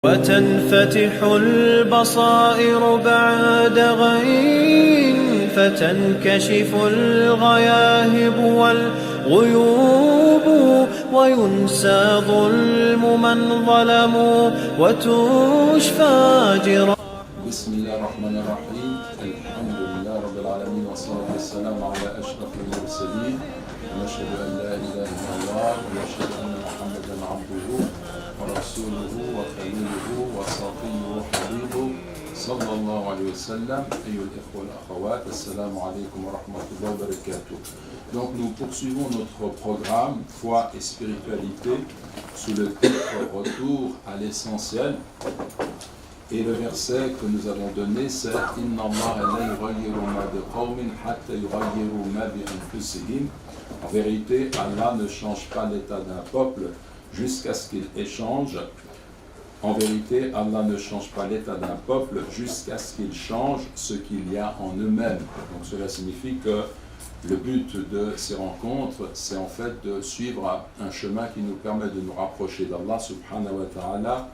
وتنفتح البصائر بعد غين فتنكشف الغياهب والغيوب وينسى ظلم من ظلموا وتشفى جراح. بسم الله الرحمن الرحيم. الحمد لله رب العالمين والصلاة والسلام على أشرف المرسلين ونشهد أن لا إله إلا الله ونشهد أن محمدا عبده ورسوله وخليله وصافيه وحبيبه صلى الله عليه وسلم. أيها الإخوة والأخوات, السلام عليكم ورحمة الله وبركاته. Donc nous poursuivons notre programme Foi et Spiritualité sous le titre Retour à l'essentiel. Et le verset que nous avons donné, c'est Inna Allah la yughayyiru ma biqawmin hatta yughayyiru ma bi anfusihim. En vérité, Allah ne change pas l'état d'un peuple jusqu'à ce qu'il échange. En vérité, Allah ne change pas l'état d'un peuple jusqu'à ce qu'il change ce qu'il y a en eux-mêmes. Donc cela signifie que le but de ces rencontres, c'est en fait de suivre un chemin qui nous permet de nous rapprocher d'Allah subhanahu wa ta'ala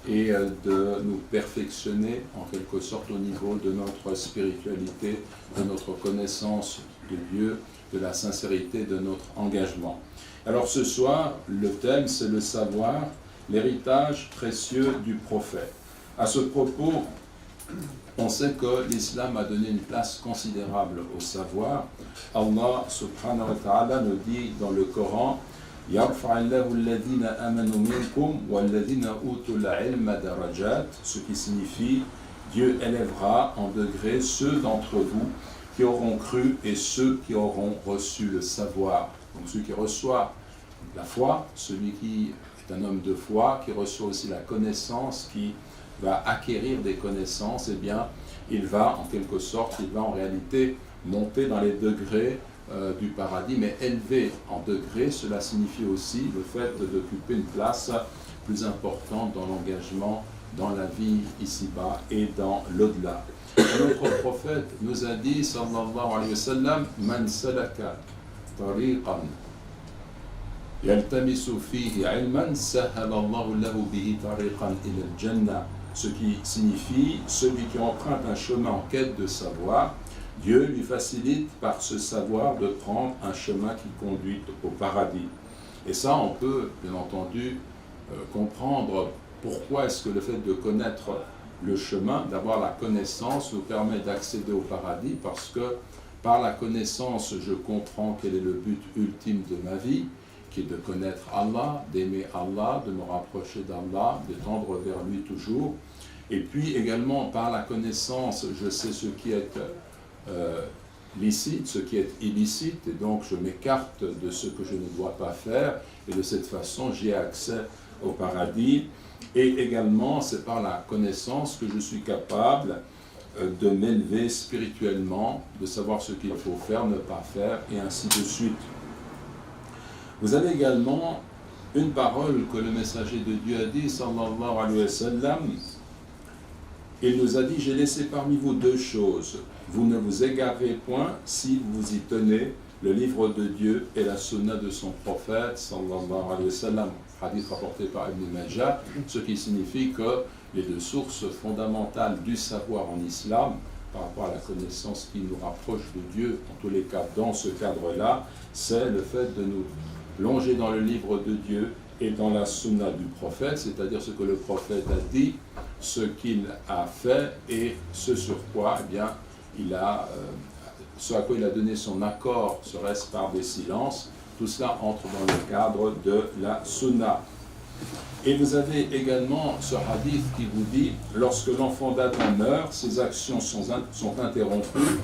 et de nous perfectionner en quelque sorte au niveau de notre spiritualité, de notre connaissance de Dieu, de la sincérité de notre engagement. Alors ce soir, le thème c'est le savoir, l'héritage précieux du prophète. À ce propos, on sait que l'islam a donné une place considérable au savoir. Allah subhanahu wa ta'ala nous dit dans le Coran ce qui signifie Dieu élèvera en degré ceux d'entre vous qui auront cru et ceux qui auront reçu le savoir. Donc celui qui reçoit la foi, celui qui est un homme de foi, qui reçoit aussi la connaissance, qui va acquérir des connaissances, eh bien il va en quelque sorte, il va en réalité monter dans les degrés du paradis, mais élevé en degrés, cela signifie aussi le fait d'occuper une place plus importante dans l'engagement, dans la vie ici-bas et dans l'au-delà. Notre prophète nous a dit, sallallahu alayhi wa sallam, Man salaka tariqan yaltamisu fihi ilman sahala Allahu lahu bihi tariqan ila al-jannah. Ce qui signifie, celui qui emprunte un chemin en quête de savoir, Dieu lui facilite par ce savoir de prendre un chemin qui conduit au paradis. Et ça, on peut bien entendu comprendre pourquoi est-ce que le fait de connaître le chemin, d'avoir la connaissance, nous permet d'accéder au paradis, parce que par la connaissance, je comprends quel est le but ultime de ma vie, qui est de connaître Allah, d'aimer Allah, de me rapprocher d'Allah, de tendre vers lui toujours. Et puis également, par la connaissance, je sais ce qui est licite, ce qui est illicite, et donc je m'écarte de ce que je ne dois pas faire, et de cette façon j'ai accès au paradis. Et également c'est par la connaissance que je suis capable de m'élever spirituellement, de savoir ce qu'il faut faire, ne pas faire, et ainsi de suite. Vous avez également une parole que le messager de Dieu a dit, sallallahu alayhi wa sallam. Il nous a dit, j'ai laissé parmi vous deux choses. Vous ne vous égarez point si vous y tenez le livre de Dieu et la sunna de son prophète, sallallahu alayhi wa sallam. Hadith rapporté par Ibn Majah, ce qui signifie que les deux sources fondamentales du savoir en islam, par rapport à la connaissance qui nous rapproche de Dieu, en tous les cas dans ce cadre-là, c'est le fait de nous plonger dans le livre de Dieu et dans la sunna du prophète, c'est-à-dire ce que le prophète a dit, ce qu'il a fait et ce sur quoi, eh bien, ce à quoi il a donné son accord, serait-ce par des silences. Tout cela entre dans le cadre de la sunna. Et vous avez également ce hadith qui vous dit, lorsque l'enfant d'Adam meurt, ses actions sont interrompues.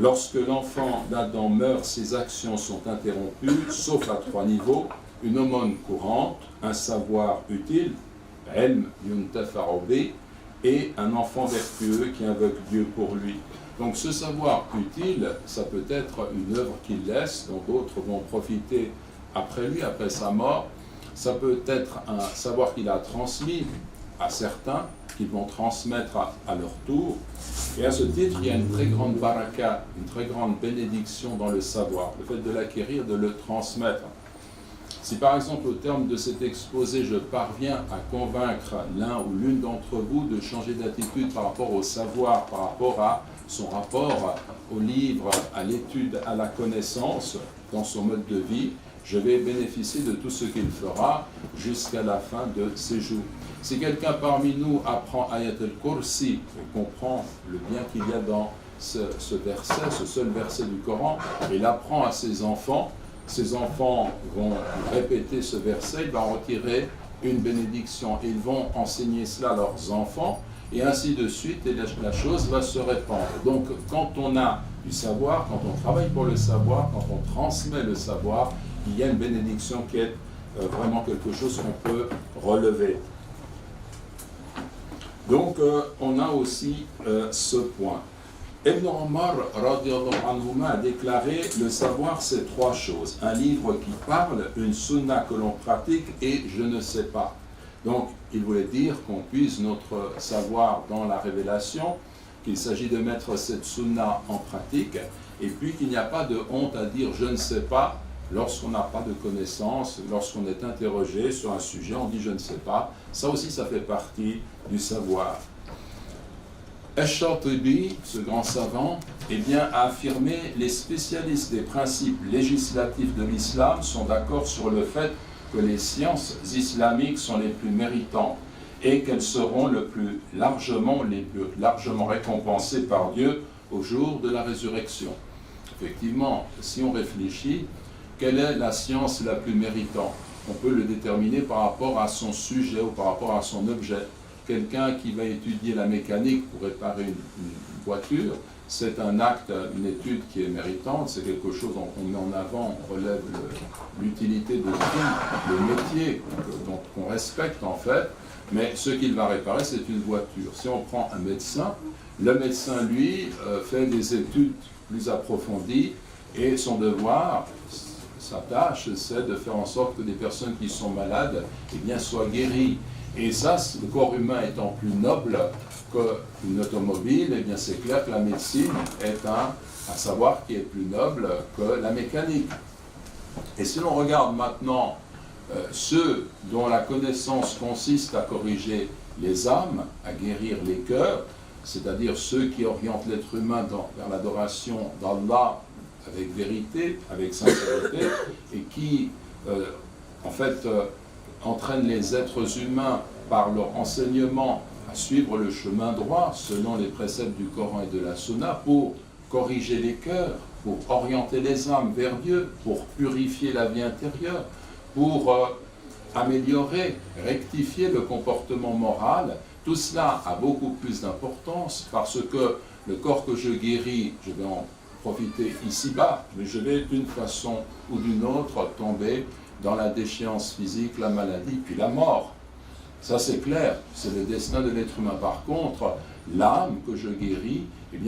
Lorsque l'enfant d'Adam meurt, ses actions sont interrompues, sauf à trois niveaux: une aumône courante, un savoir utile, ilm yuntafa'u bi, et un enfant vertueux qui invoque Dieu pour lui. Donc ce savoir utile, ça peut être une œuvre qu'il laisse, dont d'autres vont profiter après lui, après sa mort. Ça peut être un savoir qu'il a transmis à certains, qu'ils vont transmettre à leur tour. Et à ce titre, il y a une très grande baraka, une très grande bénédiction dans le savoir, le fait de l'acquérir, de le transmettre. Si par exemple au terme de cet exposé, je parviens à convaincre l'un ou l'une d'entre vous de changer d'attitude par rapport au savoir, par rapport à son rapport au livre, à l'étude, à la connaissance, dans son mode de vie, je vais bénéficier de tout ce qu'il fera jusqu'à la fin de ses jours. Si quelqu'un parmi nous apprend Ayat al-Kursi et comprend le bien qu'il y a dans ce verset, ce seul verset du Coran, et l'apprend à ses enfants vont répéter ce verset, ils vont en retirer une bénédiction, ils vont enseigner cela à leurs enfants, et ainsi de suite, et la chose va se répandre. Donc, quand on a du savoir, quand on travaille pour le savoir, quand on transmet le savoir, il y a une bénédiction qui est vraiment quelque chose qu'on peut relever. Donc, on a aussi ce point. Ibn Omar radiallahu anhuma a déclaré « Le savoir, c'est trois choses. Un livre qui parle, une sunna que l'on pratique et je ne sais pas. » Donc, il voulait dire qu'on puise notre savoir dans la révélation, qu'il s'agit de mettre cette sunna en pratique, et puis qu'il n'y a pas de honte à dire « je ne sais pas » lorsqu'on n'a pas de connaissance, lorsqu'on est interrogé sur un sujet, on dit « je ne sais pas ». Ça aussi, ça fait partie du savoir. Ash-Shatibi, ce grand savant, a affirmé « Les spécialistes des principes législatifs de l'islam sont d'accord sur le fait que les sciences islamiques sont les plus méritantes et qu'elles seront les plus largement récompensées par Dieu au jour de la résurrection. » Effectivement, si on réfléchit, quelle est la science la plus méritante? On peut le déterminer par rapport à son sujet ou par rapport à son objet. Quelqu'un qui va étudier la mécanique pour réparer une voiture, c'est un acte, une étude qui est méritante, c'est quelque chose qu'on met en avant, on relève l'utilité de tout, le métier qu'on respecte en fait, mais ce qu'il va réparer, c'est une voiture. Si on prend un médecin, le médecin, lui, fait des études plus approfondies et son devoir, sa tâche, c'est de faire en sorte que des personnes qui sont malades soient guéries. Et ça, le corps humain étant plus noble qu'une automobile, c'est clair que la médecine est un savoir qui est plus noble que la mécanique. Et si l'on regarde maintenant ceux dont la connaissance consiste à corriger les âmes, à guérir les cœurs, c'est-à-dire ceux qui orientent l'être humain vers l'adoration d'Allah avec vérité, avec sincérité, et qui, entraînent les êtres humains par leur enseignement à suivre le chemin droit selon les préceptes du Coran et de la Sunna pour corriger les cœurs, pour orienter les âmes vers Dieu, pour purifier la vie intérieure, pour améliorer, rectifier le comportement moral. Tout cela a beaucoup plus d'importance parce que le corps que je guéris, je vais en profiter ici-bas, mais je vais d'une façon ou d'une autre tomber dans la déchéance physique, la maladie, puis la mort. Ça c'est clair, c'est le destin de l'être humain. Par contre, l'âme que je guéris,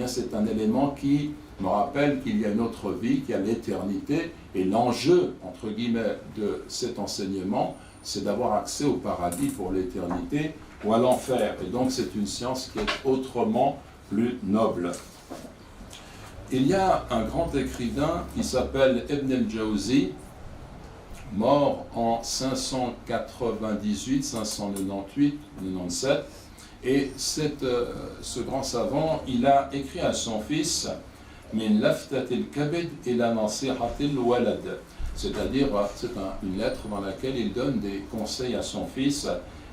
c'est un élément qui me rappelle qu'il y a une autre vie, qu'il y a l'éternité, et l'enjeu, entre guillemets, de cet enseignement, c'est d'avoir accès au paradis pour l'éternité ou à l'enfer. Et donc c'est une science qui est autrement plus noble. Il y a un grand écrivain qui s'appelle Ibn al-Jawzi, mort en 598, 598, 97, et ce grand savant, il a écrit à son fils Min laftatil kabid ila nasihatil walad, c'est-à-dire c'est une lettre dans laquelle il donne des conseils à son fils,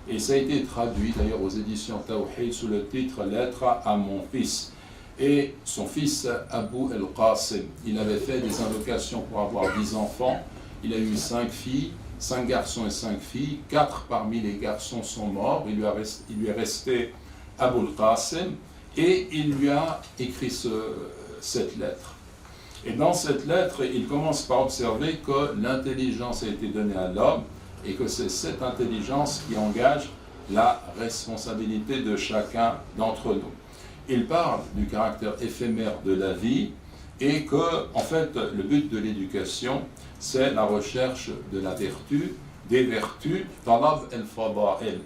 et ça a été traduit d'ailleurs aux éditions Tawhid sous le titre Lettre à mon fils. Et son fils Abu al-Qasim, il avait fait des invocations pour avoir 10 enfants. Il a eu 5 filles, 5 garçons et 5 filles. 4 parmi les garçons sont morts. Il lui est resté Abu al-Qasim et il lui a écrit cette lettre. Et dans cette lettre, il commence par observer que l'intelligence a été donnée à l'homme et que c'est cette intelligence qui engage la responsabilité de chacun d'entre nous. Il parle du caractère éphémère de la vie et que, en fait, le but de l'éducation, c'est la recherche de la vertu, des vertus, talab el-fada'il.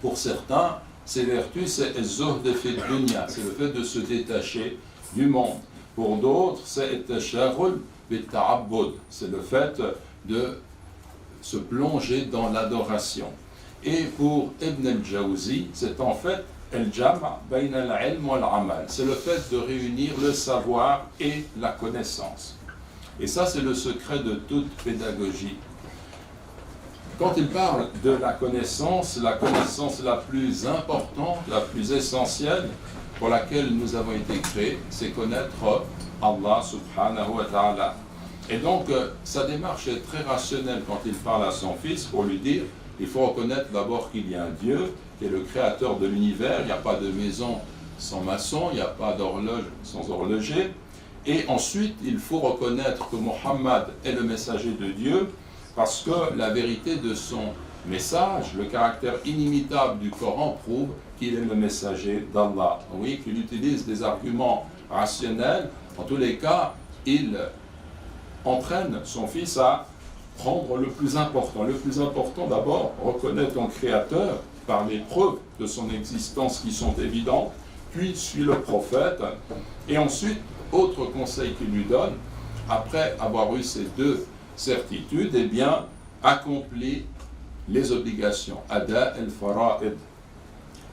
Pour certains, ces vertus, c'est el-zuhd fi dunya, c'est le fait de se détacher du monde. Pour d'autres, c'est el-tasharul bit-ta'abbud, c'est le fait de se plonger dans l'adoration. Et pour Ibn al-Jawzi, c'est en fait al-jama' bayna al-ilm wal-amal. C'est le fait de réunir le savoir et la connaissance. Et ça, c'est le secret de toute pédagogie. Quand il parle de la connaissance la plus importante, la plus essentielle, pour laquelle nous avons été créés, c'est connaître Allah subhanahu wa ta'ala. Et donc, sa démarche est très rationnelle quand il parle à son fils pour lui dire, il faut reconnaître d'abord qu'il y a un Dieu, qui est le créateur de l'univers, il n'y a pas de maison sans maçon, il n'y a pas d'horloge sans horloger. Et ensuite, il faut reconnaître que Mohammed est le messager de Dieu, parce que la vérité de son message, le caractère inimitable du Coran prouve qu'il est le messager d'Allah. Oui, qu'il utilise des arguments rationnels. En tous les cas, il entraîne son fils à prendre le plus important. Le plus important, d'abord, reconnaître ton Créateur par les preuves de son existence qui sont évidentes, puis suit le prophète, et ensuite, autre conseil qu'il lui donne, après avoir eu ces deux certitude, eh bien, accomplit les obligations. Ada al-fara'id.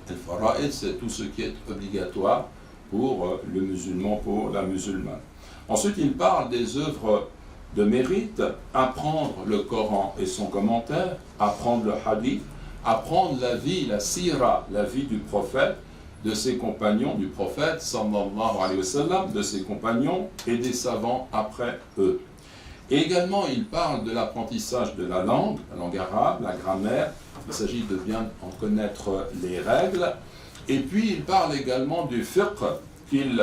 Al-fara'id, c'est tout ce qui est obligatoire pour le musulman, pour la musulmane. Ensuite, il parle des œuvres de mérite, apprendre le Coran et son commentaire, apprendre le hadith, apprendre la vie, la sira, la vie du prophète, de ses compagnons, du prophète, sallallahu alayhi wa sallam, de ses compagnons et des savants après eux. Et également, il parle de l'apprentissage de la langue arabe, la grammaire. Il s'agit de bien en connaître les règles. Et puis, il parle également du fiqh, qu'il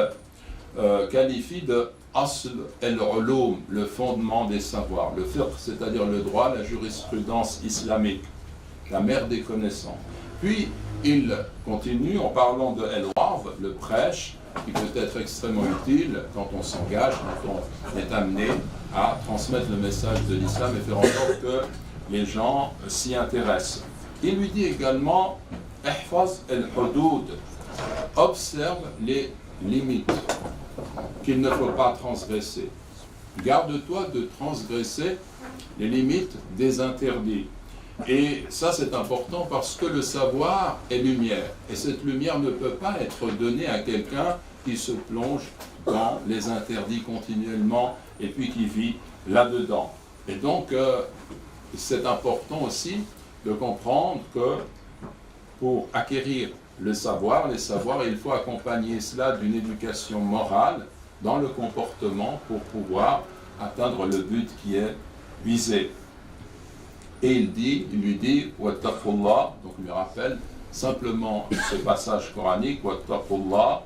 qualifie de asl el-ulum, le fondement des savoirs. Le fiqh, c'est-à-dire le droit, la jurisprudence islamique, la mère des connaissances. Puis, il continue en parlant de el-wa'z, le prêche, qui peut être extrêmement utile quand on s'engage, quand on est amené à transmettre le message de l'islam et faire en sorte que les gens s'y intéressent. Il lui dit également « ihfaz el-hudud » observe les limites qu'il ne faut pas transgresser. Garde-toi de transgresser les limites des interdits. Et ça, c'est important parce que le savoir est lumière. Et cette lumière ne peut pas être donnée à quelqu'un qui se plonge dans les interdits continuellement et puis qui vit là-dedans. Et donc, c'est important aussi de comprendre que pour acquérir les savoirs, il faut accompagner cela d'une éducation morale dans le comportement pour pouvoir atteindre le but qui est visé. Et il lui dit, wattaqullah, donc il lui rappelle simplement ce passage coranique, wattaqullah,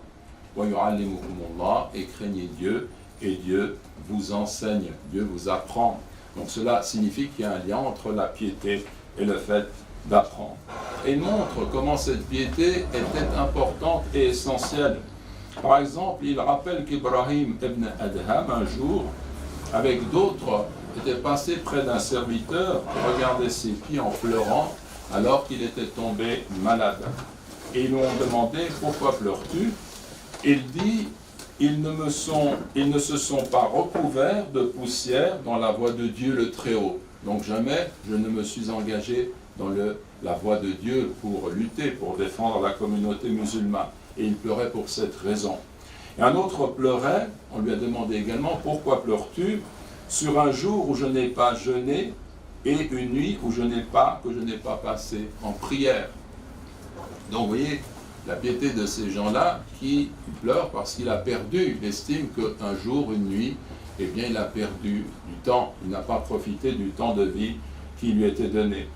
wa yu'allimukumullah, et craignez Dieu, et Dieu vous enseigne, Dieu vous apprend. Donc cela signifie qu'il y a un lien entre la piété et le fait d'apprendre. Et il montre comment cette piété était importante et essentielle. Par exemple, il rappelle qu'Ibrahim ibn Adham, un jour, avec d'autres, était passé près d'un serviteur, regardait ses pieds en pleurant, alors qu'il était tombé malade. Et ils lui ont demandé, pourquoi pleures-tu? Il dit, ils ne se sont pas recouverts de poussière dans la voie de Dieu le Très-Haut. Donc jamais je ne me suis engagé dans la voie de Dieu pour lutter, pour défendre la communauté musulmane. Et il pleurait pour cette raison. Et un autre pleurait, on lui a demandé également, pourquoi pleures-tu? Sur un jour où je n'ai pas jeûné et une nuit où que je n'ai pas passé en prière. Donc vous voyez la piété de ces gens-là qui pleurent parce qu'il a perdu, il estime qu'un jour, une nuit, eh bien il a perdu du temps, il n'a pas profité du temps de vie qui lui était donné.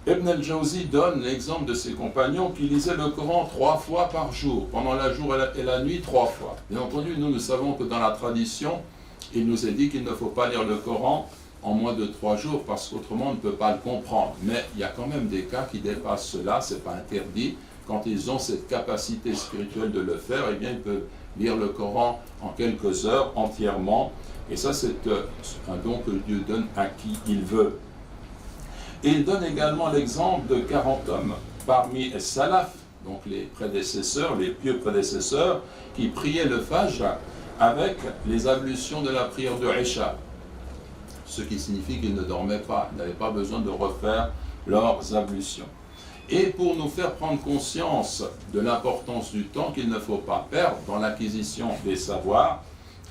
Ibn al-Jawzi donne l'exemple de ses compagnons qui lisaient le Coran 3 fois par jour, pendant la jour et la nuit 3 fois. Bien entendu, nous savons que dans la tradition, il nous est dit qu'il ne faut pas lire le Coran en moins de 3 jours parce qu'autrement on ne peut pas le comprendre. Mais il y a quand même des cas qui dépassent cela, ce n'est pas interdit. Quand ils ont cette capacité spirituelle de le faire, eh bien ils peuvent lire le Coran en quelques heures entièrement. Et ça c'est un don que Dieu donne à qui il veut. Et il donne également l'exemple de 40 hommes parmi les salaf, donc les prédécesseurs, les pieux prédécesseurs, qui priaient le Fajr avec les ablutions de la prière de Isha. ce qui signifie qu'ils ne dormaient pas, ils n'avaient pas besoin de refaire leurs ablutions. Et pour nous faire prendre conscience de l'importance du temps qu'il ne faut pas perdre dans l'acquisition des savoirs,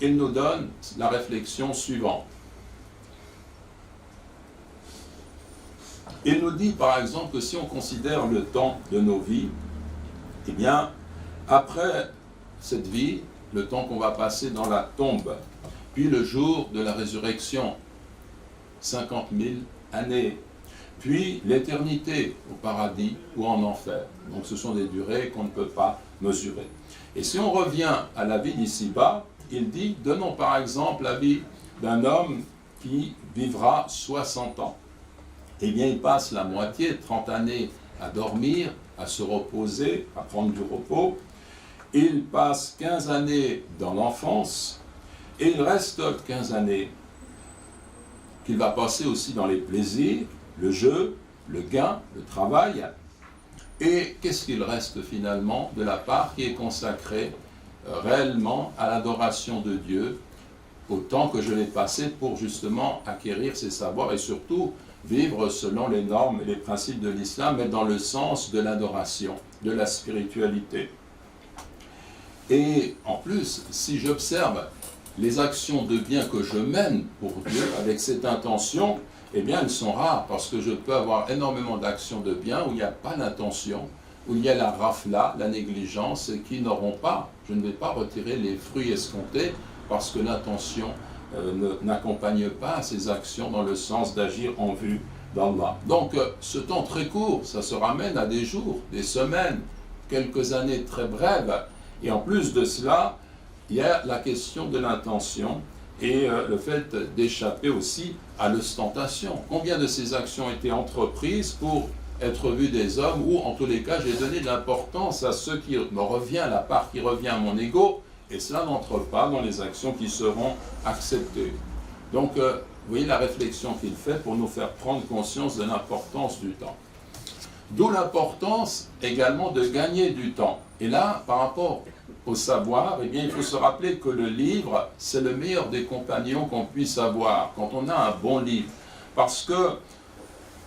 il nous donne la réflexion suivante. Il nous dit par exemple que si on considère le temps de nos vies, eh bien, après cette vie, le temps qu'on va passer dans la tombe, puis le jour de la résurrection, 50 000 années, puis l'éternité au paradis ou en enfer. Donc ce sont des durées qu'on ne peut pas mesurer. Et si on revient à la vie d'ici-bas, il dit, donnons par exemple la vie d'un homme qui vivra 60 ans. Eh bien, il passe la moitié, 30 années, à dormir, à se reposer, à prendre du repos. Il passe 15 années dans l'enfance, et il reste 15 années qu'il va passer aussi dans les plaisirs, le jeu, le gain, le travail. Et qu'est-ce qu'il reste finalement de la part qui est consacrée réellement à l'adoration de Dieu, au temps que je l'ai passé pour justement acquérir ces savoirs et surtout vivre selon les normes et les principes de l'islam, mais dans le sens de l'adoration, de la spiritualité. Et en plus, si j'observe les actions de bien que je mène pour Dieu avec cette intention, eh bien elles sont rares, parce que je peux avoir énormément d'actions de bien où il n'y a pas d'intention, où il y a la rafla, la négligence, et qui n'auront pas, je ne vais pas retirer les fruits escomptés, parce que l'intention n'accompagne pas ces actions dans le sens d'agir en vue d'Allah. Donc ce temps très court, ça se ramène à des jours, des semaines, quelques années très brèves, et en plus de cela, il y a la question de l'intention et le fait d'échapper aussi à l'ostentation. Combien de ces actions étaient entreprises pour être vues des hommes, ou en tous les cas j'ai donné de l'importance à ce qui me revient, la part qui revient à mon ego, et cela n'entre pas dans les actions qui seront acceptées. Donc, vous voyez la réflexion qu'il fait pour nous faire prendre conscience de l'importance du temps. D'où l'importance également de gagner du temps. Et là, par rapport au savoir, eh bien, il faut se rappeler que le livre, c'est le meilleur des compagnons qu'on puisse avoir, quand on a un bon livre. Parce que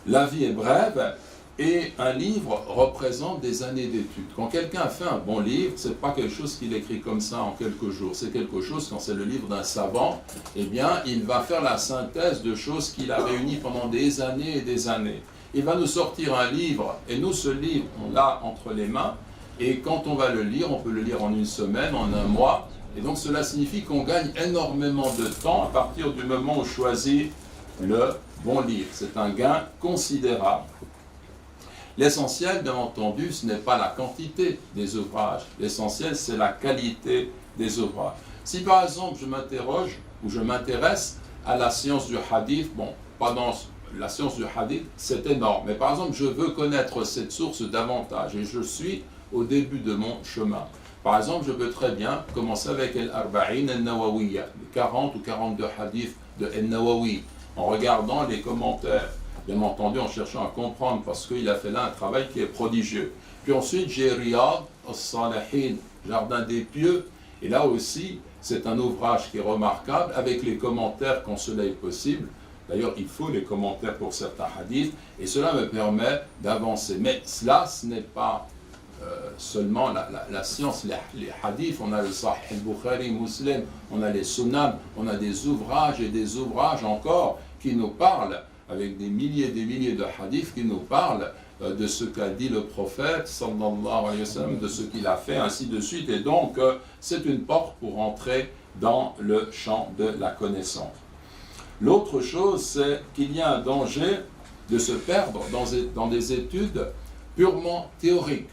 la vie est brève, et un livre représente des années d'études. Quand quelqu'un a fait un bon livre, ce n'est pas quelque chose qu'il écrit comme ça en quelques jours. C'est quelque chose, quand c'est le livre d'un savant, eh bien, il va faire la synthèse de choses qu'il a réunies pendant des années et des années. Il va nous sortir un livre, et nous, ce livre, on l'a entre les mains, et quand on va le lire, on peut le lire en une semaine, en un mois, et donc cela signifie qu'on gagne énormément de temps à partir du moment où on choisit le bon livre. C'est un gain considérable. L'essentiel, bien entendu, ce n'est pas la quantité des ouvrages. L'essentiel, c'est la qualité des ouvrages. Si par exemple, je m'interroge ou je m'intéresse à la science du hadith, bon, pas dans la science du hadith, c'est énorme. Mais par exemple, je veux connaître cette source davantage et je suis au début de mon chemin. Par exemple, je peux très bien commencer avec Al-Arba'in al-Nawawiyya, les 40 ou 42 hadiths de Al-Nawawi, en regardant les commentaires. Bien entendu, en cherchant à comprendre, parce qu'il a fait là un travail qui est prodigieux. Puis ensuite, j'ai Riyad al-Salihin, Jardin des Pieux, et là aussi, c'est un ouvrage qui est remarquable, avec les commentaires quand cela est possible. D'ailleurs, il faut les commentaires pour certains hadiths, et cela me permet d'avancer. Mais cela, ce n'est pas seulement la science, les hadiths, on a le Sahih Bukhari, Muslim, on a les Sunan, on a des ouvrages et des ouvrages encore qui nous parlent, avec des milliers de hadiths qui nous parlent de ce qu'a dit le prophète, sallallahu alayhi wa sallam, de ce qu'il a fait, ainsi de suite. Et donc, c'est une porte pour entrer dans le champ de la connaissance. L'autre chose, c'est qu'il y a un danger de se perdre dans des études purement théoriques.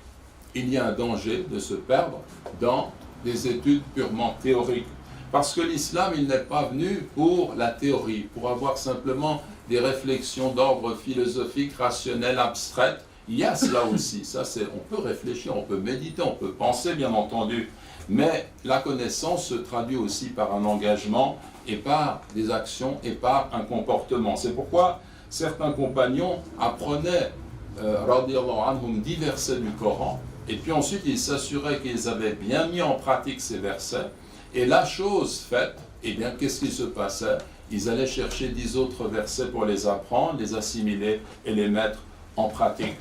Il y a un danger de se perdre dans des études purement théoriques. Parce que l'islam, il n'est pas venu pour la théorie, pour avoir simplement des réflexions d'ordre philosophique, rationnel, abstraites. Il y a cela aussi. Ça, on peut réfléchir, on peut méditer, on peut penser, bien entendu. Mais la connaissance se traduit aussi par un engagement et par des actions et par un comportement. C'est pourquoi certains compagnons apprenaient, radiyallahu anhum, 10 versets du Coran, et puis ensuite ils s'assuraient qu'ils avaient bien mis en pratique ces versets. Et la chose faite, eh bien, qu'est-ce qui se passait? ils allaient chercher 10 autres versets pour les apprendre, les assimiler et les mettre en pratique.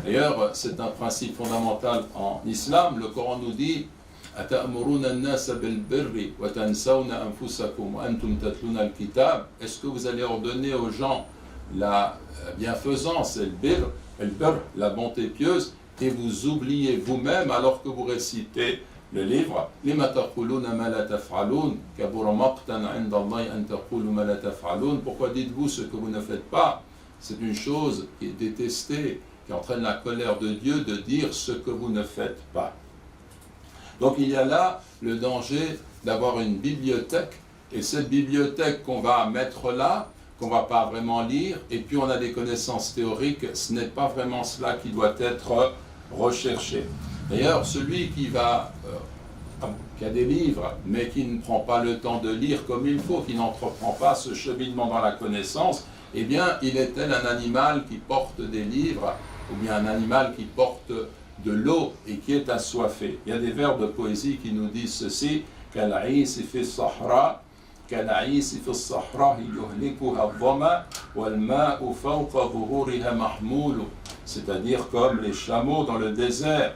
D'ailleurs, c'est un principe fondamental en islam. Le Coran nous dit est-ce que vous allez ordonner aux gens la bienfaisance, et le birr, la bonté pieuse, et vous oubliez vous-même alors que vous récitez le livre? Pourquoi dites-vous ce que vous ne faites pas? C'est une chose qui est détestée, qui entraîne la colère de Dieu de dire ce que vous ne faites pas. Donc il y a là le danger d'avoir une bibliothèque, et cette bibliothèque qu'on va mettre là, qu'on ne va pas vraiment lire, et puis on a des connaissances théoriques, ce n'est pas vraiment cela qui doit être recherché. D'ailleurs, celui qui a des livres, mais qui ne prend pas le temps de lire comme il faut, qui n'entreprend pas ce cheminement dans la connaissance, eh bien, il est tel un animal qui porte des livres, ou bien un animal qui porte de l'eau et qui est assoiffé. Il y a des vers de poésie qui nous disent ceci: Kal'isi fi sahra, kal'isi fi sahra yuhlikuha dhama wal ma'u fawqa dhuhuriha mahmoul. C'est-à-dire comme les chameaux dans le désert,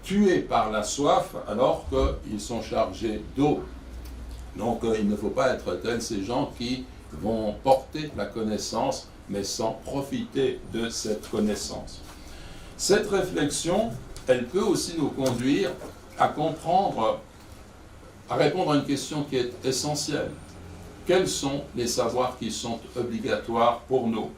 tués par la soif alors qu'ils sont chargés d'eau. Donc il ne faut pas être tels ces gens qui vont porter la connaissance mais sans profiter de cette connaissance. Cette réflexion, elle peut aussi nous conduire à comprendre, à répondre à une question qui est essentielle. Quels sont les savoirs qui sont obligatoires pour nous?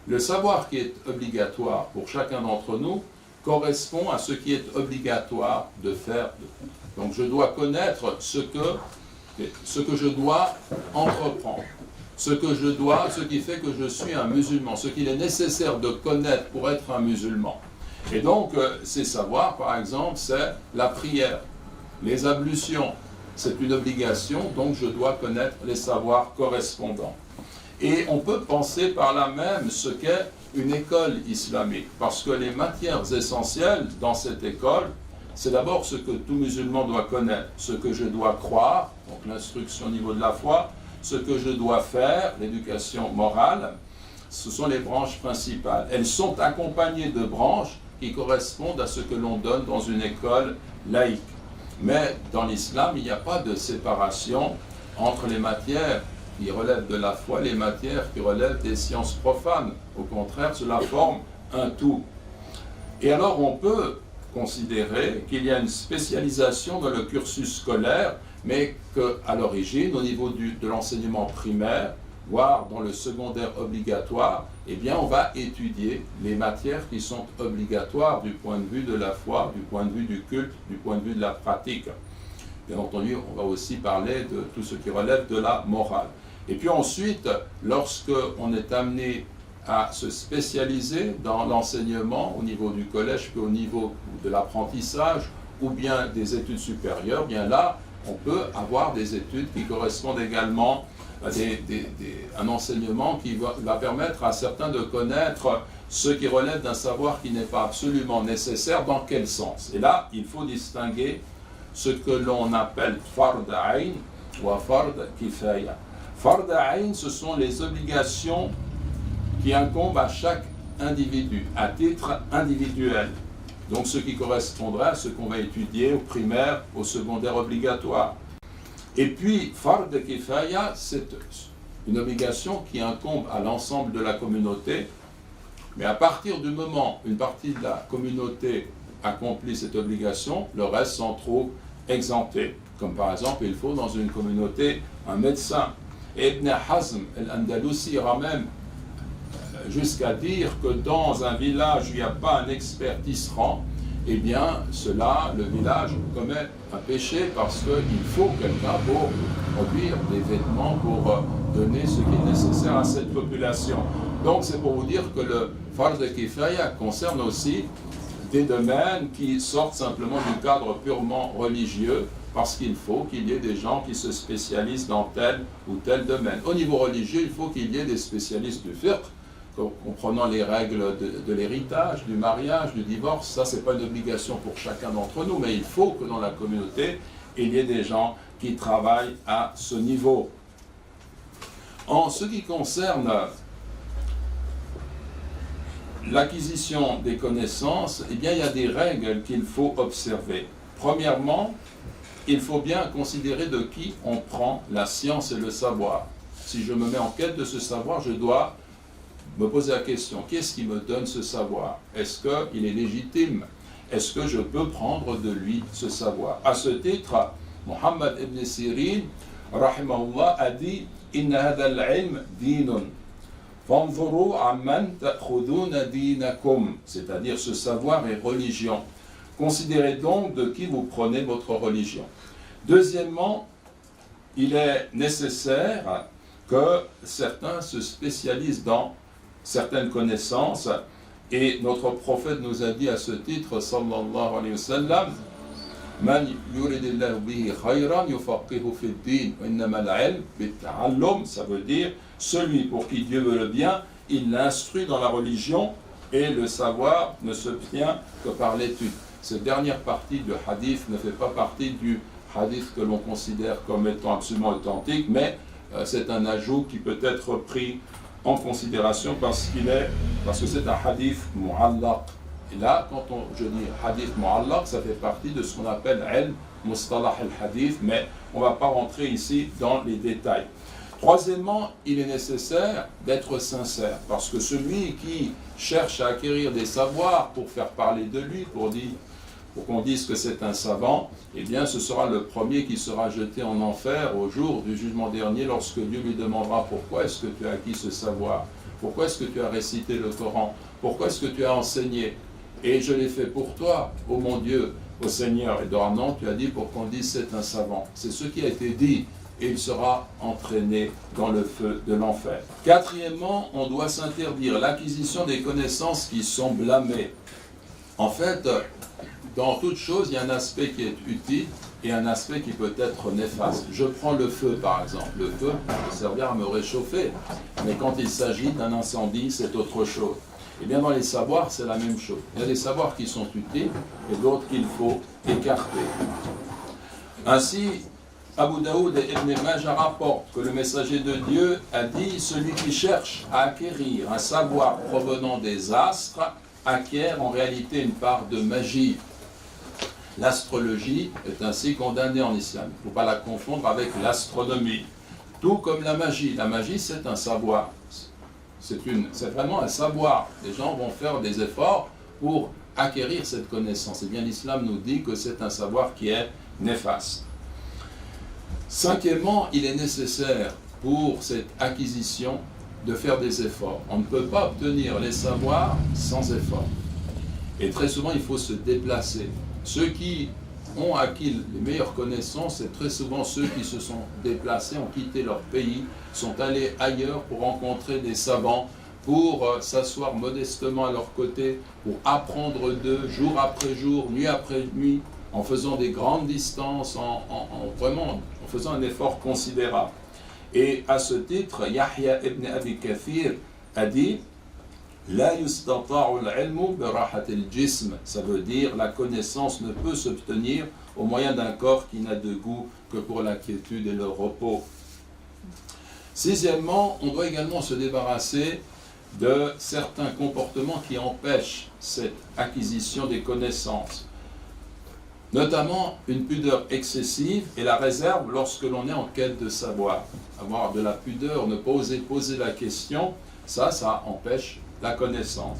Le savoir qui est obligatoire pour chacun d'entre nous correspond à ce qui est obligatoire de faire. Donc je dois connaître ce que je dois entreprendre, ce qui fait que je suis un musulman, ce qu'il est nécessaire de connaître pour être un musulman. Et donc, ces savoirs, par exemple, c'est la prière, les ablutions. C'est une obligation, donc je dois connaître les savoirs correspondants. Et on peut penser par là même ce qu'est une école islamique, parce que les matières essentielles dans cette école, c'est d'abord ce que tout musulman doit connaître, ce que je dois croire, donc l'instruction au niveau de la foi, ce que je dois faire, l'éducation morale. Ce sont les branches principales. Elles sont accompagnées de branches qui correspondent à ce que l'on donne dans une école laïque. Mais dans l'islam, il n'y a pas de séparation entre les matières qui relèvent de la foi et les matières qui relèvent des sciences profanes. Au contraire, cela forme un tout. Et alors on peut considérer qu'il y a une spécialisation dans le cursus scolaire, mais qu'à l'origine, au niveau de l'enseignement primaire, voire dans le secondaire obligatoire, eh bien on va étudier les matières qui sont obligatoires du point de vue de la foi, du point de vue du culte, du point de vue de la pratique. Bien entendu, on va aussi parler de tout ce qui relève de la morale. Et puis ensuite, lorsque on est amené à se spécialiser dans l'enseignement au niveau du collège, puis au niveau de l'apprentissage, ou bien des études supérieures, bien là, on peut avoir des études qui correspondent également à un enseignement qui va permettre à certains de connaître ce qui relève d'un savoir qui n'est pas absolument nécessaire. Dans quel sens? Et là, il faut distinguer ce que l'on appelle fard ayn ou fard kifaya. Fard ayn, ce sont les obligations qui incombent à chaque individu, à titre individuel. Donc ce qui correspondrait à ce qu'on va étudier au primaire, au secondaire obligatoire. Et puis, fard kifaya, c'est une obligation qui incombe à l'ensemble de la communauté, mais à partir du moment où une partie de la communauté accomplit cette obligation, le reste s'en trouve exempté. Comme par exemple, il faut dans une communauté un médecin. Et Ibn Hazm al-Andalusi ira même jusqu'à dire que dans un village où il n'y a pas un expert tisserand, eh bien, le village commet un péché parce qu'il faut quelqu'un pour produire des vêtements, pour donner ce qui est nécessaire à cette population. Donc, c'est pour vous dire que le fard kifaya concerne aussi des domaines qui sortent simplement du cadre purement religieux, parce qu'il faut qu'il y ait des gens qui se spécialisent dans tel ou tel domaine. Au niveau religieux, il faut qu'il y ait des spécialistes du fiqh, comprenant les règles de l'héritage, du mariage, du divorce. Ça, ce n'est pas une obligation pour chacun d'entre nous, mais il faut que dans la communauté, il y ait des gens qui travaillent à ce niveau. En ce qui concerne l'acquisition des connaissances, eh bien, il y a des règles qu'il faut observer. Premièrement, il faut bien considérer de qui on prend la science et le savoir. Si je me mets en quête de ce savoir, je dois me poser la question, qu'est-ce qui me donne ce savoir? Est-ce qu'il est légitime? Est-ce que je peux prendre de lui ce savoir? À ce titre, Muhammad ibn Sirin, rahimahullah, a dit « Inna hadha al-ilm dinun, fanzuru amman ta'khuduna dinakum » c'est-à-dire ce savoir est religion. Considérez donc de qui vous prenez votre religion. Deuxièmement, il est nécessaire que certains se spécialisent dans certaines connaissances, et notre prophète nous a dit à ce titre, sallallahu alayhi wa sallam, Man yuridillahu bihi khayran yufaqihu fi ddin wa innama al-ilm bit-ta'allum, ça veut dire celui pour qui Dieu veut le bien, il l'instruit dans la religion et le savoir ne se tient que par l'étude. Cette dernière partie du hadith ne fait pas partie du hadith que l'on considère comme étant absolument authentique, mais c'est un ajout qui peut être pris en considération parce que c'est un hadith mu'allaq. Et là, quand je dis hadith mu'allaq, ça fait partie de ce qu'on appelle ilm mustalah al-hadith, mais on ne va pas rentrer ici dans les détails. Troisièmement, il est nécessaire d'être sincère, parce que celui qui cherche à acquérir des savoirs pour faire parler de lui, pour qu'on dise que c'est un savant, eh bien ce sera le premier qui sera jeté en enfer au jour du jugement dernier, lorsque Dieu lui demandera pourquoi est-ce que tu as acquis ce savoir, pourquoi est-ce que tu as récité le Coran, pourquoi est-ce que tu as enseigné, et je l'ai fait pour toi, ô mon Dieu, ô Seigneur. Et dans non, tu as dit pour qu'on dise c'est un savant. C'est ce qui a été dit, et il sera entraîné dans le feu de l'enfer. Quatrièmement, on doit s'interdire l'acquisition des connaissances qui sont blâmées. En fait, dans toute chose, il y a un aspect qui est utile et un aspect qui peut être néfaste. Je prends le feu, par exemple. Le feu peut servir à me réchauffer, mais quand il s'agit d'un incendie, c'est autre chose. Et bien dans les savoirs, c'est la même chose. Il y a des savoirs qui sont utiles et d'autres qu'il faut écarter. Ainsi, Abu Daoud et Ibn Majah rapportent que le messager de Dieu a dit « Celui qui cherche à acquérir un savoir provenant des astres acquiert en réalité une part de magie. » L'astrologie est ainsi condamnée en islam. Il ne faut pas la confondre avec l'astronomie. Tout comme la magie. La magie, c'est un savoir. C'est vraiment un savoir. Les gens vont faire des efforts pour acquérir cette connaissance. Et bien l'islam nous dit que c'est un savoir qui est néfaste. Cinquièmement, il est nécessaire pour cette acquisition de faire des efforts. On ne peut pas obtenir les savoirs sans effort. Et très souvent, il faut se déplacer. Ceux qui ont acquis les meilleures connaissances, c'est très souvent ceux qui se sont déplacés, ont quitté leur pays, sont allés ailleurs pour rencontrer des savants, pour s'asseoir modestement à leur côté, pour apprendre d'eux jour après jour, nuit après nuit, en faisant des grandes distances, vraiment en faisant un effort considérable. Et à ce titre, Yahya ibn Abi Kathir a dit La yustata'u al-ilmu bi rahati al-jism, ça veut dire la connaissance ne peut s'obtenir au moyen d'un corps qui n'a de goût que pour la quiétude et le repos. Sixièmement, on doit également se débarrasser de certains comportements qui empêchent cette acquisition des connaissances, notamment une pudeur excessive et la réserve lorsque l'on est en quête de savoir. Avoir de la pudeur, ne pas oser poser la question, ça empêche la connaissance.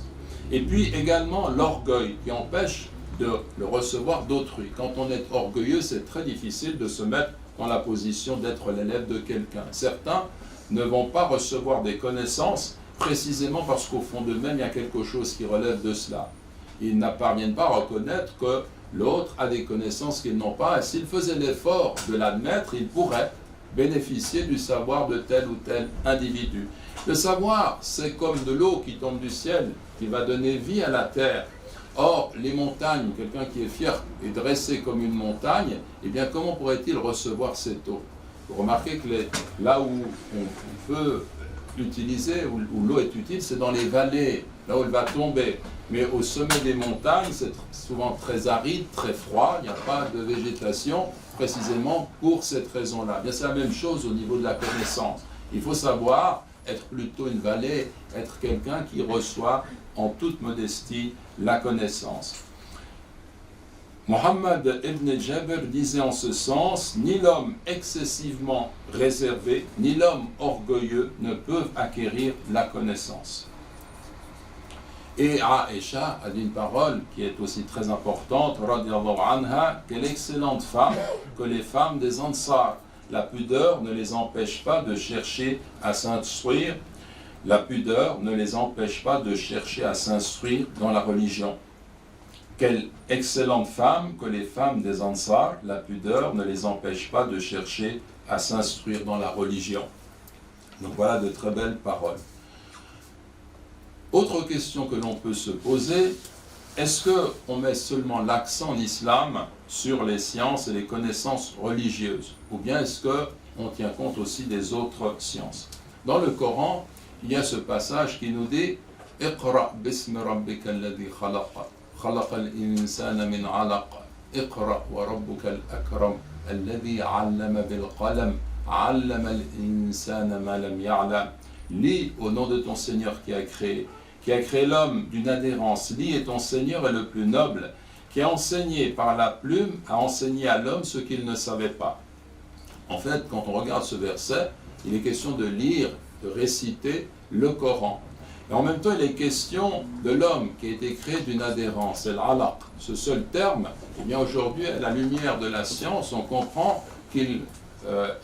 Et puis également l'orgueil qui empêche de le recevoir d'autrui. Quand on est orgueilleux, c'est très difficile de se mettre dans la position d'être l'élève de quelqu'un. Certains ne vont pas recevoir des connaissances précisément parce qu'au fond d'eux-mêmes, il y a quelque chose qui relève de cela. Ils ne parviennent pas à reconnaître que l'autre a des connaissances qu'ils n'ont pas, et s'ils faisaient l'effort de l'admettre, ils pourraient bénéficier du savoir de tel ou tel individu. Le savoir, c'est comme de l'eau qui tombe du ciel, qui va donner vie à la terre. Or, les montagnes, quelqu'un qui est fier et dressé comme une montagne, eh bien, comment pourrait-il recevoir cette eau? Vous remarquez que là où on peut l'utiliser, où l'eau est utile, c'est dans les vallées, là où elle va tomber. Mais au sommet des montagnes, c'est souvent très aride, très froid, il n'y a pas de végétation, précisément pour cette raison-là. Bien, c'est la même chose au niveau de la connaissance. Il faut savoir être plutôt une vallée, être quelqu'un qui reçoit en toute modestie la connaissance. Mohammed ibn Jabir disait en ce sens, ni l'homme excessivement réservé, ni l'homme orgueilleux ne peuvent acquérir la connaissance. Et Aïcha a dit une parole qui est aussi très importante, radiyallahu anha, quelle excellente femme que les femmes des Ansar. La pudeur ne les empêche pas de chercher à s'instruire. La pudeur ne les empêche pas de chercher à s'instruire dans la religion. Quelle excellente femme que les femmes des Ansar. La pudeur ne les empêche pas de chercher à s'instruire dans la religion. Donc voilà de très belles paroles. Autre question que l'on peut se poser, est-ce qu'on met seulement l'accent en islam sur les sciences et les connaissances religieuses, ou bien est-ce qu'on tient compte aussi des autres sciences? Dans le Coran, il y a ce passage qui nous dit « Iqra bismi rabbika alladhi khalaqa, khalaqa al-insana min alaq, iqra wa rabbuka al-akram, alladhi allama bil-qalam, allama al-insana ma lam ya'lam » Lis au nom de ton Seigneur qui a créé l'homme d'une adhérence. Lis et ton Seigneur est le plus noble, qui a enseigné par la plume, a enseigné à l'homme ce qu'il ne savait pas. En fait, quand on regarde ce verset, il est question de lire, de réciter le Coran. Et en même temps, il est question de l'homme qui a été créé d'une adhérence, c'est l'alaq. Ce seul terme, eh bien aujourd'hui, à la lumière de la science, on comprend qu'il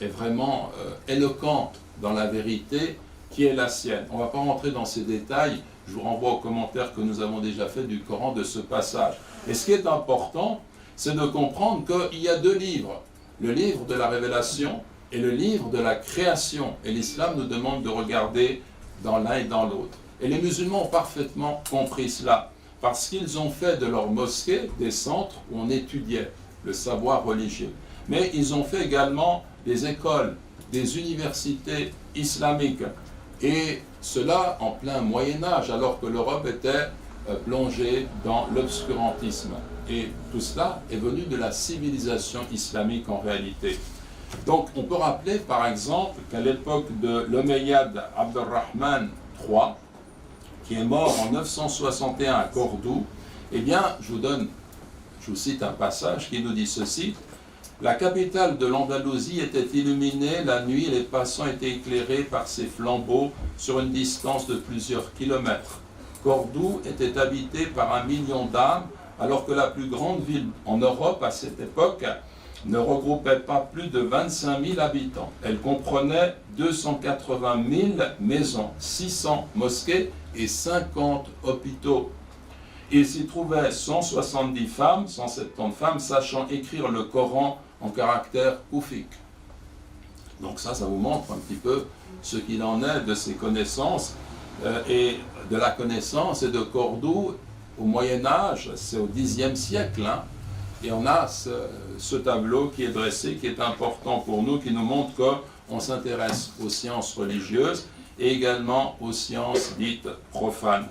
est vraiment éloquent dans la vérité qui est la sienne. On ne va pas rentrer dans ces détails, je vous renvoie aux commentaires que nous avons déjà fait du Coran de ce passage. Et ce qui est important, c'est de comprendre qu'il y a deux livres, le livre de la révélation et le livre de la création. Et l'islam nous demande de regarder dans l'un et dans l'autre. Et les musulmans ont parfaitement compris cela, parce qu'ils ont fait de leur mosquée des centres où on étudiait le savoir religieux. Mais ils ont fait également des écoles, des universités islamiques. Et cela en plein Moyen-Âge, alors que l'Europe était plongée dans l'obscurantisme. Et tout cela est venu de la civilisation islamique en réalité. Donc on peut rappeler par exemple qu'à l'époque de l'Omeyyade Abdurrahman III, qui est mort en 961 à Cordoue, eh bien je vous cite un passage qui nous dit ceci. La capitale de l'Andalousie était illuminée la nuit et les passants étaient éclairés par ses flambeaux sur une distance de plusieurs kilomètres. Cordoue était habitée par 1 million d'âmes, alors que la plus grande ville en Europe à cette époque ne regroupait pas plus de 25 000 habitants. Elle comprenait 280 000 maisons, 600 mosquées et 50 hôpitaux. Il s'y trouvait 170 femmes, 170 femmes, sachant écrire le Coran en caractère koufique. Donc ça vous montre un petit peu ce qu'il en est de ces connaissances et de la connaissance et de Cordoue au Moyen-Âge, c'est au Xe siècle. Et on a ce tableau qui est dressé, qui est important pour nous, qui nous montre qu'on s'intéresse aux sciences religieuses et également aux sciences dites profanes.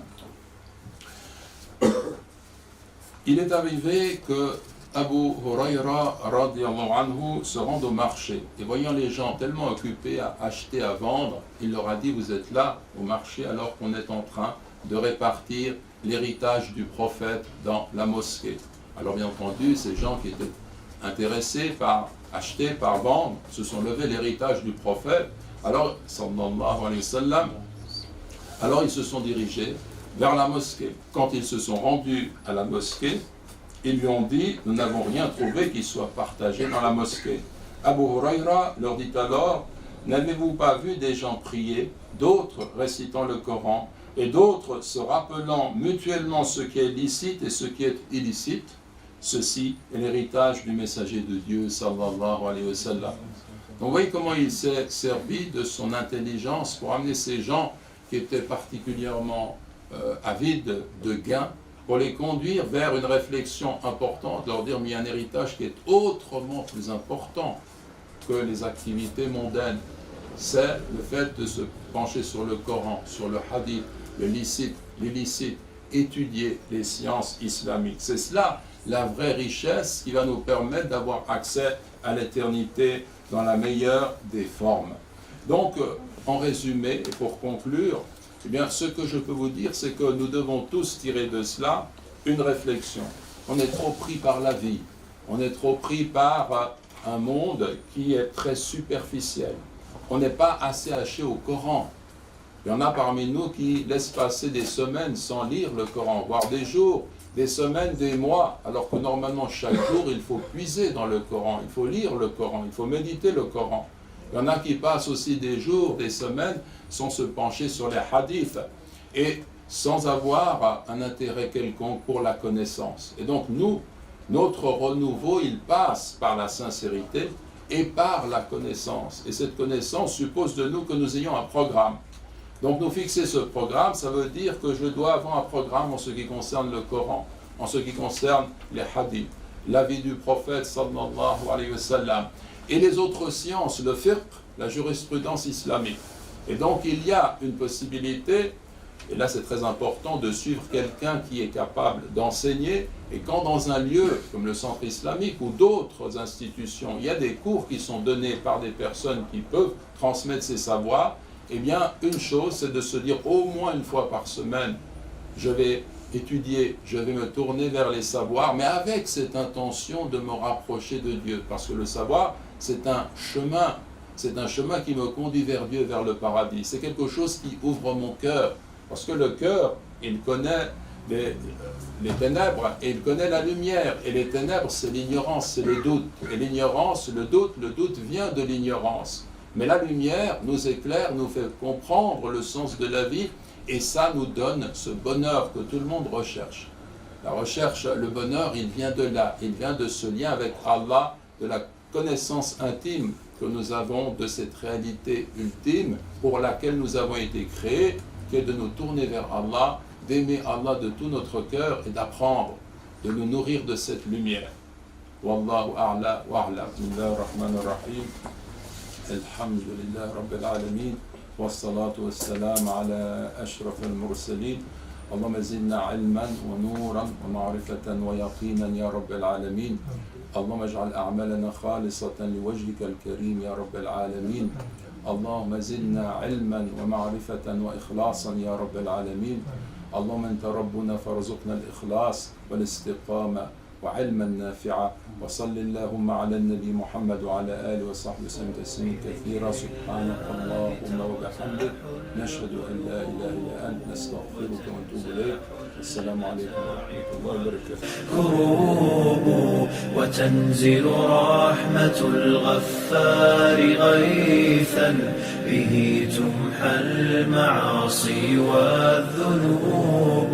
Il est arrivé que Abu Huraira radiyallahu anhu se rende au marché et voyant les gens tellement occupés à acheter, à vendre, il leur a dit: vous êtes là au marché alors qu'on est en train de répartir l'héritage du prophète dans la mosquée. Alors bien entendu, ces gens qui étaient intéressés par acheter, par vendre, se sont levés l'héritage du prophète. Alors, sallallahu alayhi wa sallam, alors ils se sont dirigés vers la mosquée. Quand ils se sont rendus à la mosquée, ils lui ont dit: nous n'avons rien trouvé qui soit partagé dans la mosquée. Abu Huraira leur dit alors: n'avez-vous pas vu des gens prier, d'autres récitant le Coran, et d'autres se rappelant mutuellement ce qui est licite et ce qui est illicite? Ceci est l'héritage du messager de Dieu, sallallahu alayhi wa sallam. Donc vous voyez comment il s'est servi de son intelligence pour amener ces gens qui étaient particulièrement avides de gains, pour les conduire vers une réflexion importante, leur dire: mais il y a un héritage qui est autrement plus important que les activités mondaines. C'est le fait de se pencher sur le Coran, sur le hadith, le licite, l'illicite, étudier les sciences islamiques. C'est cela la vraie richesse qui va nous permettre d'avoir accès à l'éternité dans la meilleure des formes. Donc, en résumé, et pour conclure, eh bien, ce que je peux vous dire, c'est que nous devons tous tirer de cela une réflexion. On est trop pris par la vie, on est trop pris par un monde qui est très superficiel. On n'est pas assez attaché au Coran. Il y en a parmi nous qui laissent passer des semaines sans lire le Coran, voire des jours, des semaines, des mois, alors que normalement chaque jour il faut puiser dans le Coran, il faut lire le Coran, il faut méditer le Coran. Il y en a qui passent aussi des jours, des semaines sans se pencher sur les hadiths et sans avoir un intérêt quelconque pour la connaissance. Et donc nous, notre renouveau, il passe par la sincérité et par la connaissance. Et cette connaissance suppose de nous que nous ayons un programme. Donc nous fixer ce programme, ça veut dire que je dois avoir un programme en ce qui concerne le Coran, en ce qui concerne les hadiths, la vie du prophète sallallahu alayhi wa sallam, et les autres sciences, le fiqh, la jurisprudence islamique. Et donc il y a une possibilité, et là c'est très important, de suivre quelqu'un qui est capable d'enseigner, et quand dans un lieu comme le centre islamique ou d'autres institutions, il y a des cours qui sont donnés par des personnes qui peuvent transmettre ces savoirs, eh bien, une chose, c'est de se dire au moins une fois par semaine, je vais étudier, je vais me tourner vers les savoirs, mais avec cette intention de me rapprocher de Dieu. Parce que le savoir, c'est un chemin qui me conduit vers Dieu, vers le paradis. C'est quelque chose qui ouvre mon cœur. Parce que le cœur, il connaît les ténèbres et il connaît la lumière. Et les ténèbres, c'est l'ignorance, c'est le doute. Et l'ignorance, le doute vient de l'ignorance. Mais la lumière nous éclaire, nous fait comprendre le sens de la vie et ça nous donne ce bonheur que tout le monde recherche. La recherche, le bonheur, il vient de là, il vient de ce lien avec Allah, de la connaissance intime que nous avons de cette réalité ultime pour laquelle nous avons été créés, qui est de nous tourner vers Allah, d'aimer Allah de tout notre cœur et d'apprendre, de nous nourrir de cette lumière. Wallahu a'la wa a'lam. Bismillahir rahmanir rahim. الحمد لله رب العالمين والصلاة والسلام على أشرف المرسلين اللهم زدنا علما ونورا ومعرفة ويقينا يا رب العالمين اللهم اجعل أعمالنا خالصة لوجهك الكريم يا رب العالمين اللهم زدنا علما ومعرفة وإخلاصا يا رب العالمين اللهم أنت ربنا فارزقنا الإخلاص والاستقامة وعلما نافعا وصل اللهم على النبي محمد وعلى آله وصحبه وسلم تسليما كثيرا سبحانك اللهم وبحمدك نشهد أن لا إله إلا أنت نستغفرك ونتوب إليك السلام عليكم ورحمة الله وبركاته كروب وتنزل رحمة الغفار غيثا به تمحى المعاصي والذنوب